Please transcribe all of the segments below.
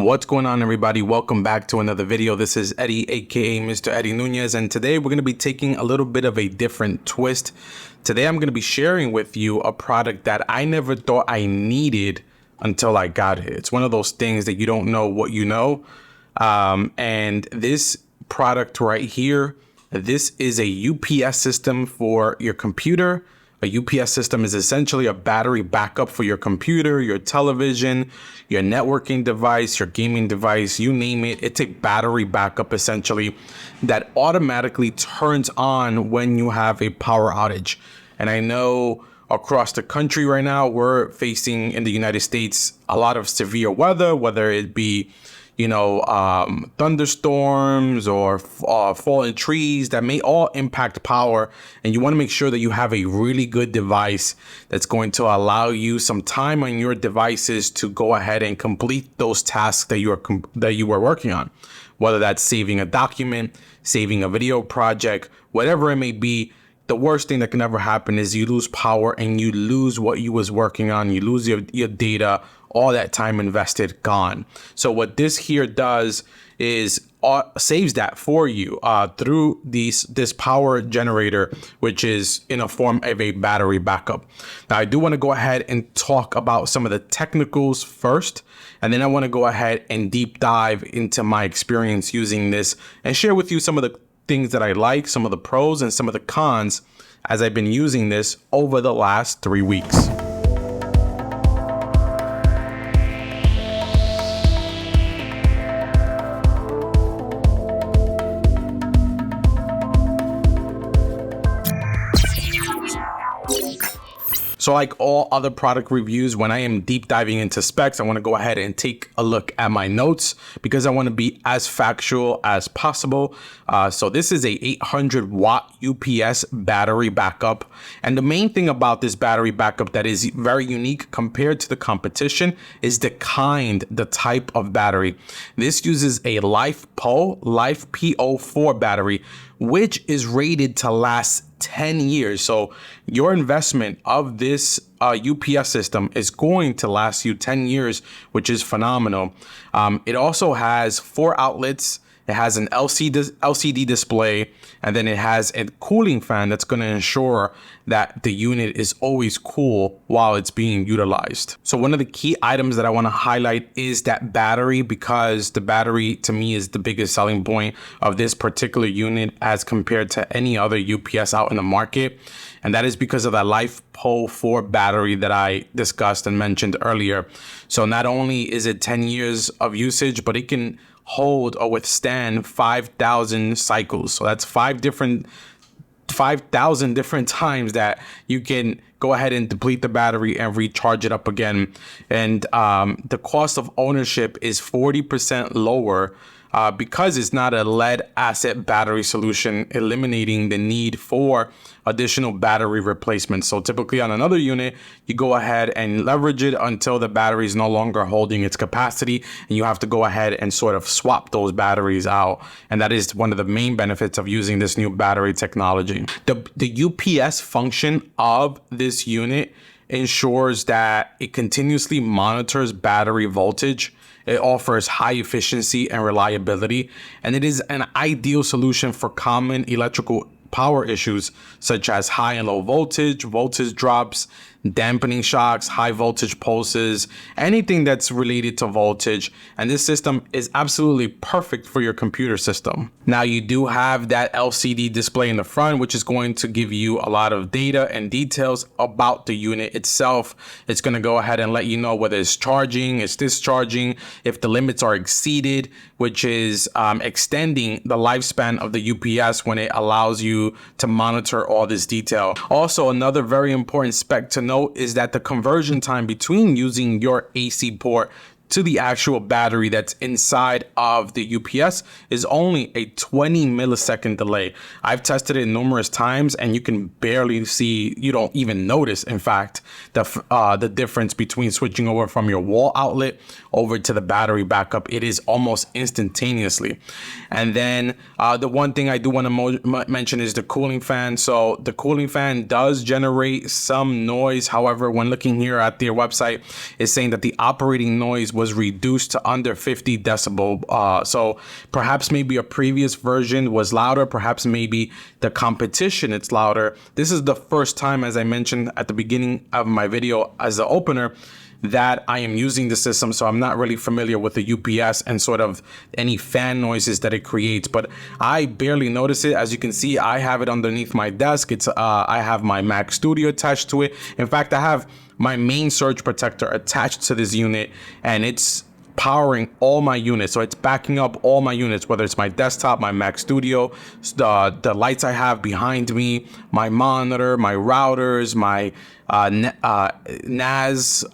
What's going on, everybody? Welcome back to another video. This is Eddie, aka Mr. Eddie Nunez, and today we're going to be taking a little bit of a different twist. Today I'm going to be sharing with you a product that I never thought I needed until I got it. It's one of those things that you don't know what you know. And this product right here, this is a UPS system for your computer. A UPS system is essentially a battery backup for your computer, your television, your networking device, your gaming device, you name it. It's a battery backup essentially that automatically turns on when you have a power outage. And I know across the country right now, we're facing in the United States a lot of severe weather, whether it be thunderstorms or fallen trees that may all impact power. And you want to make sure that you have a really good device that's going to allow you some time on your devices to go ahead and complete those tasks that you were working on, whether that's saving a document, saving a video project, whatever it may be. The worst thing that can ever happen is you lose power and you lose what you was working on. You lose your data, all that time invested gone. So what this here does is saves that for you through this power generator, which is in a form of a battery backup. Now, I do want to go ahead and talk about some of the technicals first, and then I want to go ahead and deep dive into my experience using this and share with you some of the things that I like, some of the pros and some of the cons as I've been using this over the last 3 weeks. So like all other product reviews, when I am deep diving into specs, I want to go ahead and take a look at my notes because I want to be as factual as possible. So this is a 800 watt UPS battery backup. And the main thing about this battery backup that is very unique compared to the competition is the type of battery. This uses a LiFePO4 battery, which is rated to last 10 years. So your investment of this UPS system is going to last you 10 years, which is phenomenal. It also has 4 outlets. It has an LCD display, and then it has a cooling fan that's going to ensure that the unit is always cool while it's being utilized. So one of the key items that I want to highlight is that battery, because the battery to me is the biggest selling point of this particular unit as compared to any other UPS out in the market. And that is because of that LiFePO4 battery that I discussed and mentioned earlier. So not only is it 10 years of usage, but it can hold or withstand 5,000 cycles. So that's 5,000 different times that you can go ahead and deplete the battery and recharge it up again. And the cost of ownership is 40% lower because it's not a lead acid battery solution, eliminating the need for additional battery replacement. So typically on another unit, you go ahead and leverage it until the battery is no longer holding its capacity, and you have to go ahead and sort of swap those batteries out. And that is one of the main benefits of using this new battery technology. The UPS function of this unit ensures that it continuously monitors battery voltage. It offers high efficiency and reliability, and it is an ideal solution for common electrical power issues such as high and low voltage drops, dampening shocks, high voltage pulses, anything that's related to voltage. And this system is absolutely perfect for your computer system. Now, you do have that LCD display in the front, which is going to give you a lot of data and details about the unit itself. It's going to go ahead and let you know whether it's charging, it's discharging, if the limits are exceeded, which is extending the lifespan of the UPS when it allows you to monitor all this detail. Also, another very important spec to note is that the conversion time between using your AC port to the actual battery that's inside of the UPS is only a 20 millisecond delay. I've tested it numerous times and you can barely see, you don't even notice, in fact, the difference between switching over from your wall outlet over to the battery backup. It is almost instantaneously. And then the one thing I do want to mention is the cooling fan. So the cooling fan does generate some noise. However, when looking here at their website, it's saying that the operating noise was reduced to under 50 decibel. So perhaps maybe a previous version was louder, perhaps maybe the competition it's louder. This is the first time, as I mentioned at the beginning of my video as the opener, that I am using the system, so I'm not really familiar with the UPS and sort of any fan noises that it creates, but I barely notice it. As you can see, I have it underneath my desk. It's I have my Mac Studio attached to it. In fact, I have my main surge protector attached to this unit, and it's powering all my units. So it's backing up all my units, whether it's my desktop, my Mac Studio, the lights I have behind me, my monitor, my routers, my NAS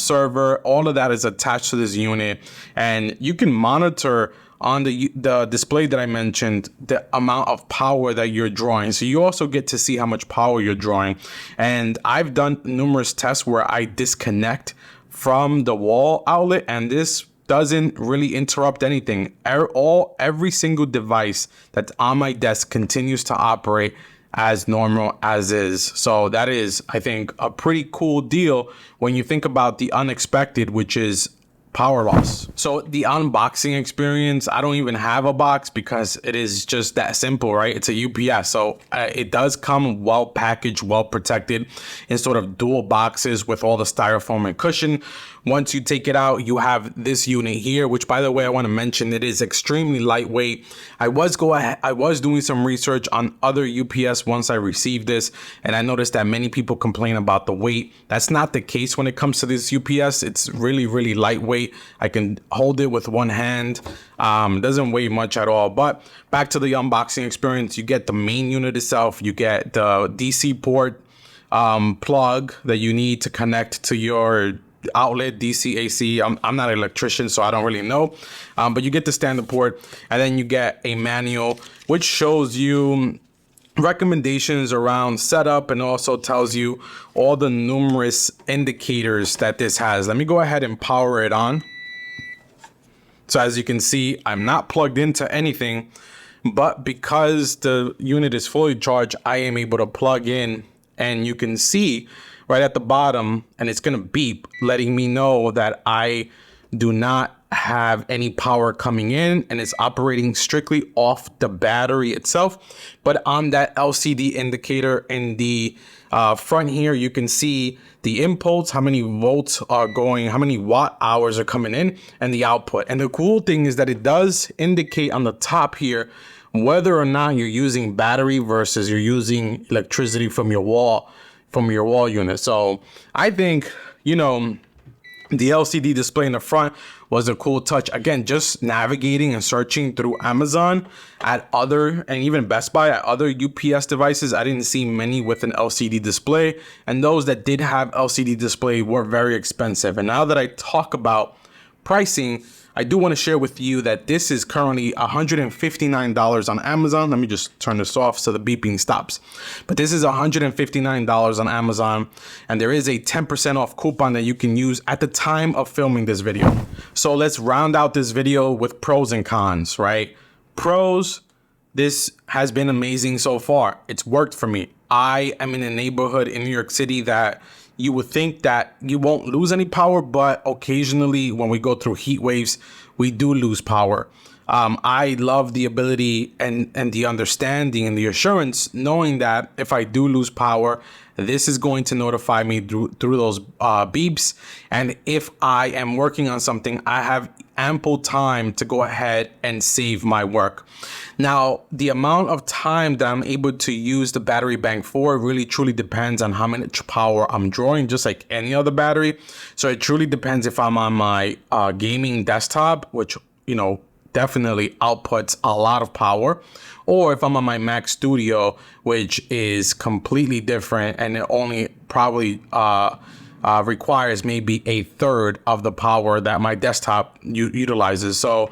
server. All of that is attached to this unit, and you can monitor on the display that I mentioned the amount of power that you're drawing. So you also get to see how much power you're drawing. And I've done numerous tests where I disconnect from the wall outlet, and this doesn't really interrupt anything. Every single device that's on my desk continues to operate as normal as is. So that is, I think, a pretty cool deal when you think about the unexpected, which is power loss. So the unboxing experience, I don't even have a box because it is just that simple, right? It's a UPS. So it does come well packaged, well protected in sort of dual boxes with all the styrofoam and cushion. Once you take it out, you have this unit here, which, by the way, I want to mention, it is extremely lightweight. I was doing some research on other UPS once I received this, and I noticed that many people complain about the weight. That's not the case when it comes to this UPS. It's really, really lightweight. I can hold it with one hand. It doesn't weigh much at all. But back to the unboxing experience, you get the main unit itself. You get the DC port plug that you need to connect to your outlet, DC, AC. I'm not an electrician, so I don't really know. But you get the standard port, and then you get a manual, which shows you recommendations around setup and also tells you all the numerous indicators that this has. Let me go ahead and power it on. So as you can see, I'm not plugged into anything, but because the unit is fully charged, I am able to plug in, and you can see right at the bottom, and it's gonna beep, letting me know that I do not have any power coming in, and it's operating strictly off the battery itself. But on that LCD indicator in the front here, you can see the inputs, how many volts are going, how many watt hours are coming in, and the output. And the cool thing is that it does indicate on the top here whether or not you're using battery versus you're using electricity from your wall unit. So I think, the LCD display in the front was a cool touch. Again, just navigating and searching through Amazon at other, and even Best Buy at other UPS devices, I didn't see many with an LCD display, and those that did have LCD display were very expensive. And now that I talk about pricing, I do want to share with you that this is currently $159 on Amazon. Let me just turn this off so the beeping stops. But this is $159 on Amazon, and there is a 10% off coupon that you can use at the time of filming this video. So let's round out this video with pros and cons, right? Pros, this has been amazing so far. It's worked for me. I am in a neighborhood in New York City that you would think that you won't lose any power, but occasionally when we go through heat waves, we do lose power. I love the ability and the understanding and the assurance knowing that if I do lose power, this is going to notify me through those beeps. And if I am working on something, I have ample time to go ahead and save my work. Now, the amount of time that I'm able to use the battery bank for really truly depends on how much power I'm drawing, just like any other battery. So it truly depends if I'm on my gaming desktop, which, definitely outputs a lot of power, or if I'm on my Mac Studio, which is completely different and it only probably requires maybe a third of the power that my desktop utilizes. So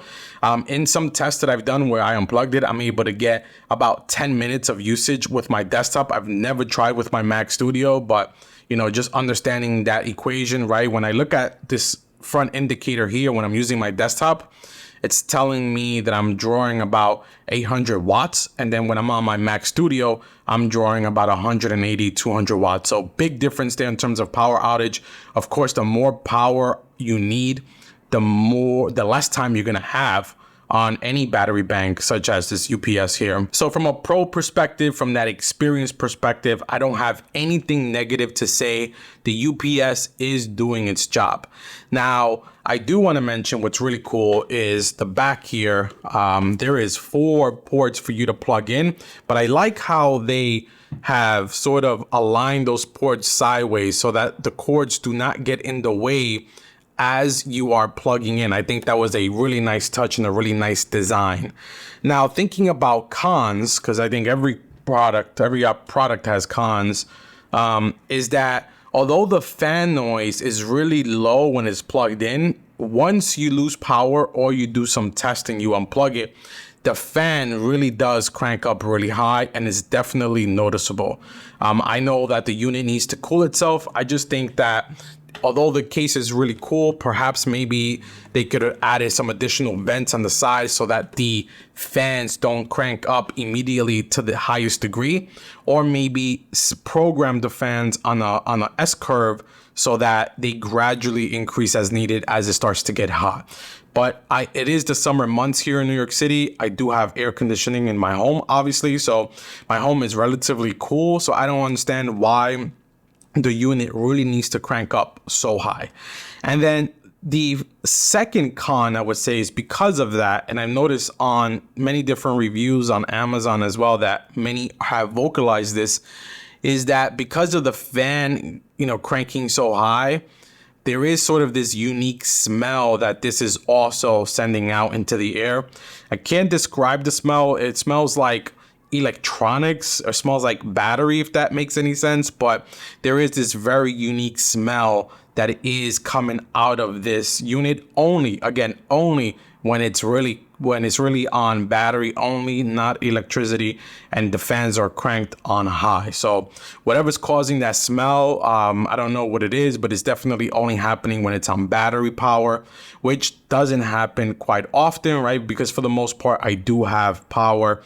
in some tests that I've done where I unplugged it, I'm able to get about 10 minutes of usage with my desktop. I've never tried with my Mac Studio, but just understanding that equation, right? When I look at this front indicator here, when I'm using my desktop, it's telling me that I'm drawing about 800 watts. And then when I'm on my Mac Studio, I'm drawing about 180, 200 watts. So big difference there in terms of power outage. Of course, the more power you need, the less time you're gonna have on any battery bank such as this UPS here. So from a pro perspective, from that experience perspective, I don't have anything negative to say. The UPS is doing its job. Now, I do want to mention what's really cool is the back here. There is 4 ports for you to plug in, but I like how they have sort of aligned those ports sideways so that the cords do not get in the way as you are plugging in. I think that was a really nice touch and a really nice design. Now, thinking about cons, because I think every product has cons, is that although the fan noise is really low when it's plugged in, once you lose power or you do some testing, you unplug it, the fan really does crank up really high and is definitely noticeable. I know that the unit needs to cool itself. I just think that although the case is really cool, perhaps maybe they could have added some additional vents on the side so that the fans don't crank up immediately to the highest degree, or maybe program the fans on a S curve so that they gradually increase as needed as it starts to get hot. But it is the summer months here in New York City. I do have air conditioning in my home, obviously, so my home is relatively cool. So I don't understand why the unit really needs to crank up so high. And then the second con I would say is because of that, and I've noticed on many different reviews on Amazon as well that many have vocalized this, is that because of the fan, cranking so high, there is sort of this unique smell that this is also sending out into the air. I can't describe the smell. It smells like electronics, or smells like battery, if that makes any sense, but there is this very unique smell that is coming out of this unit only when it's really on battery only, not electricity, and the fans are cranked on high. So whatever's causing that smell, I don't know what it is, but it's definitely only happening when it's on battery power, which doesn't happen quite often, right? Because for the most part, I do have power.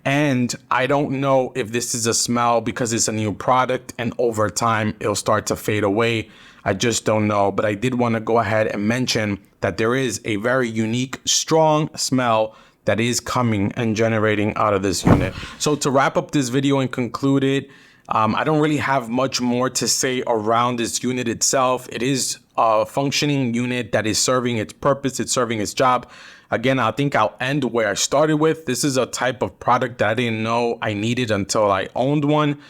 And I don't know if this is a smell because it's a new product and over time it'll start to fade away. I just don't know. But I did want to go ahead and mention that there is a very unique, strong smell that is coming and generating out of this unit. So to wrap up this video and conclude it, I don't really have much more to say around this unit itself. It is a functioning unit that is serving its purpose. It's serving its job. Again, I think I'll end where I started with. This is a type of product that I didn't know I needed until I owned one.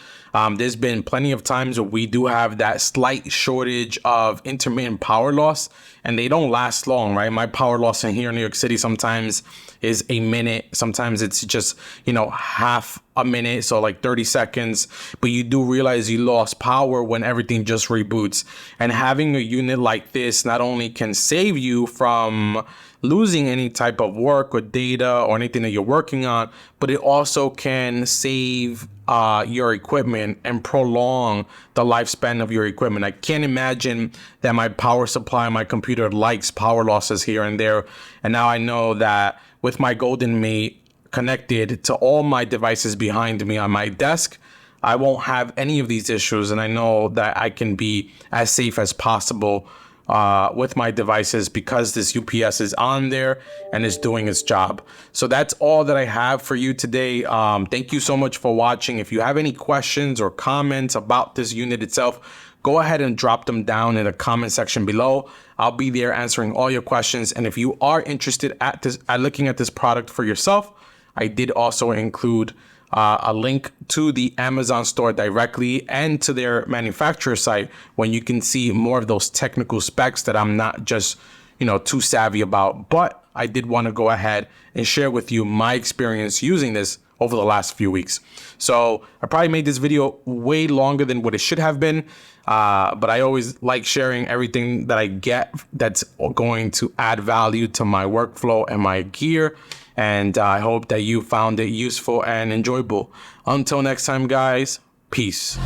There's been plenty of times where we do have that slight shortage of intermittent power loss, and they don't last long, right? My power loss in here in New York City sometimes is a minute. Sometimes it's just, half a minute, so like 30 seconds. But you do realize you lost power when everything just reboots. And having a unit like this not only can save you from losing any type of work or data or anything that you're working on, but it also can save your equipment and prolong the lifespan of your equipment. I can't imagine that my power supply, my computer likes power losses here and there. And now I know that with my GoldenMate connected to all my devices behind me on my desk, I won't have any of these issues. And I know that I can be as safe as possible with my devices because this UPS is on there and is doing its job. So that's all that I have for you today. Thank you so much for watching. If you have any questions or comments about this unit itself, go ahead and drop them down in the comment section below. I'll be there answering all your questions. And if you are interested at looking at this product for yourself, I did also include a link to the Amazon store directly and to their manufacturer site when you can see more of those technical specs that I'm not just, too savvy about. But I did want to go ahead and share with you my experience using this over the last few weeks. So I probably made this video way longer than what it should have been. But I always like sharing everything that I get that's going to add value to my workflow and my gear. And I hope that you found it useful and enjoyable. Until next time, guys, peace.